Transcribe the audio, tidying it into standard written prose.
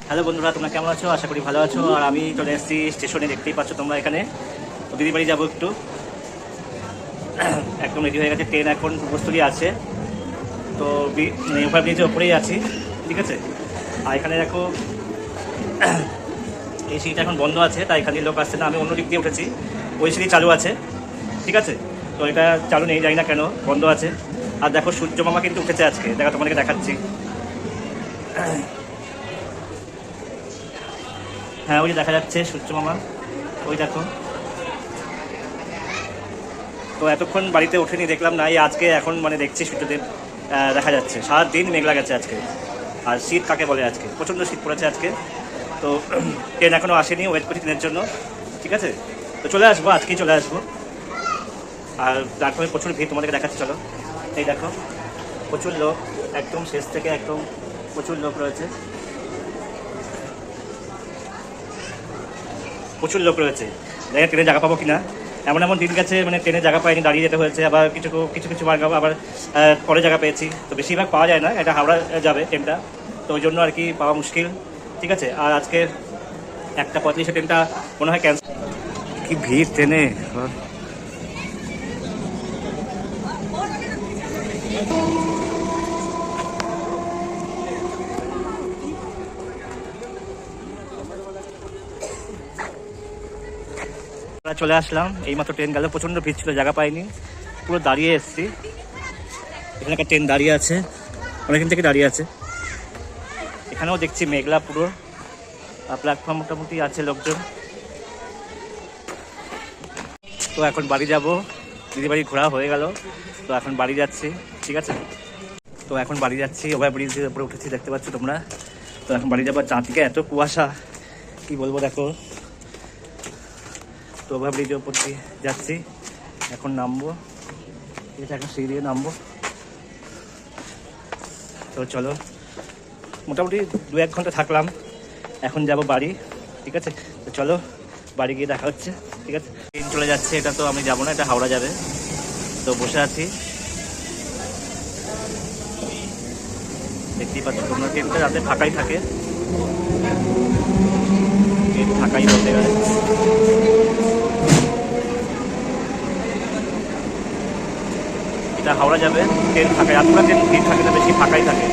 Hello বন্ধুরা, তোমরা কেমন আছো? আশা করি ভালো আছো। আর আমি চলে এসেছি স্টেশনে, দেখতেই পাচ্ছ তোমরা এখানে। তো দিদি বাড়ি যাবো একটু, একদম রেডি হয়ে গেছে। ট্রেন এখন প্রস্তুতি আছে, তো ওভার ব্রিজের ওপরেই আছি, ঠিক আছে। আর এখানে দেখো এই সিটটা এখন বন্ধ আছে, তাই এখানে লোক আসছে না। আমি অন্য দিক দিয়ে উঠেছি, ওই সিঁড়ি চালু আছে, ঠিক আছে। তো এটা চালু নেই, জানি না কেন বন্ধ আছে। আর দেখো সূর্য মামা কিন্তু উঠেছে আজকে, দেখো তোমাদেরকে দেখাচ্ছি। হ্যাঁ, ওই যে দেখা যাচ্ছে সূর্য মামা, ওই দেখো। তো এতক্ষণ বাড়িতে ওঠেনি, দেখলাম না, এই আজকে এখন মানে দেখছি সূর্যদেব দেখা যাচ্ছে। সারাদিন মেঘলা গেছে আজকে। আর শীত কাকে বলে, আজকে প্রচণ্ড শীত পড়েছে আজকে। তো ট্রেন এখনও আসেনি, ওয়েট করছি ট্রেনের জন্য, ঠিক আছে। তো চলে আসবো, আজকেই চলে আসবো। আর প্ল্যাটফর্মে প্রচুর ভিড়, তোমাদেরকে দেখাচ্ছি, চলো। এই দেখো প্রচুর লোক, একদম শেষ থেকে একদম প্রচুর লোক রয়েছে, প্রচুর লোক রয়েছে। দেখে ট্রেনে জায়গা পাবো কিনা, এমন এমন দিন গেছে মানে ট্রেনে জায়গা পাইনি, দাঁড়িয়ে যেতে হয়েছে। আবার কিছু কিছু কিছু বার আবার পরে জায়গা পেয়েছি। তো বেশিরভাগ পাওয়া যায় না, এটা হাওড়া যাবে ট্রেনটা, তো ওই জন্য আর কি পাওয়া মুশকিল, ঠিক আছে। আর আজকে 1:35 ট্রেনটা মনে হয় ক্যান্সেল। কি ভিড় ট্রেনে! চলে আসলাম, এইমাত্র ট্রেন গেল, প্রচণ্ড ভিড় ছিল, জায়গা পাইনি, পুরো দাঁড়িয়ে এসেছি। এখানে একটা ট্রেন দাঁড়িয়ে আছে, অনেকদিন থেকে দাঁড়িয়ে আছে। এখানেও দেখছি মেঘলা পুরো, প্ল্যাটফর্ম মোটামুটি আছে লোকজন। তো এখন বাড়ি যাব, দিদি বাড়ি ঘোরা হয়ে গেল, তো এখন বাড়ি যাচ্ছি, ঠিক আছে। তো এখন বাড়ি যাচ্ছি, ওভার ব্রিজের উপরে উঠেছি, দেখতে পাচ্ছ তোমরা। তো এখন বাড়ি যাবো, চারদিকে এত কুয়াশা, কি বলবো দেখো। তো ওভার ব্রিজের উপর দিয়ে যাচ্ছি, এখন নামবো, ঠিক আছে, এখন সিঁড়ি দিয়ে নামবো। তো চলো, মোটামুটি 2-1 ঘন্টা থাকলাম, এখন যাব বাড়ি, ঠিক আছে। তো চলো বাড়ি গিয়ে দেখা হচ্ছে, ঠিক আছে। ট্রেন চলে যাচ্ছে, এটা তো আমি যাবো না, এটা হাওড়া যাবে। তো বসে আছি, দেখতেই পাচ্ছ তোমরা। ট্রেনটা রাতে ফাঁকাই থাকে, ট্রেন ফাঁকাই বলতে গেলে। এটা হাওড়া যাবে, ট্রেন ফাঁকাই, রাতটা ট্রেন ভিড় থাকে না, বেশি ফাঁকাই থাকে।